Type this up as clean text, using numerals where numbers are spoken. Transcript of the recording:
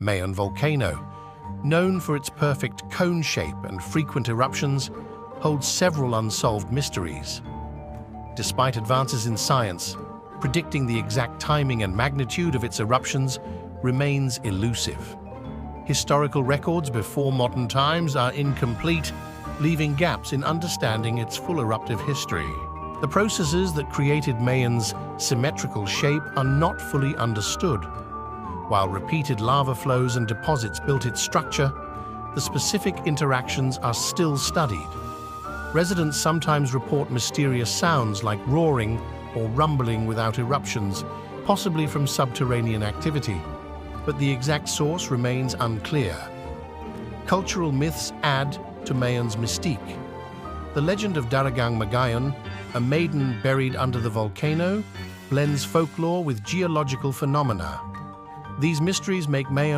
Mayon Volcano, known for its perfect cone shape and frequent eruptions, holds several unsolved mysteries. Despite advances in science, predicting the exact timing and magnitude of its eruptions remains elusive. Historical records before modern times are incomplete, leaving gaps in understanding its full eruptive history. The processes that created Mayon's symmetrical shape are not fully understood. While repeated lava flows and deposits built its structure, the specific interactions are still studied. Residents sometimes report mysterious sounds like roaring or rumbling without eruptions, possibly from subterranean activity, but the exact source remains unclear. Cultural myths add to Mayon's mystique. The legend of Daragang Magayon, a maiden buried under the volcano, blends folklore with geological phenomena. These mysteries make Mayon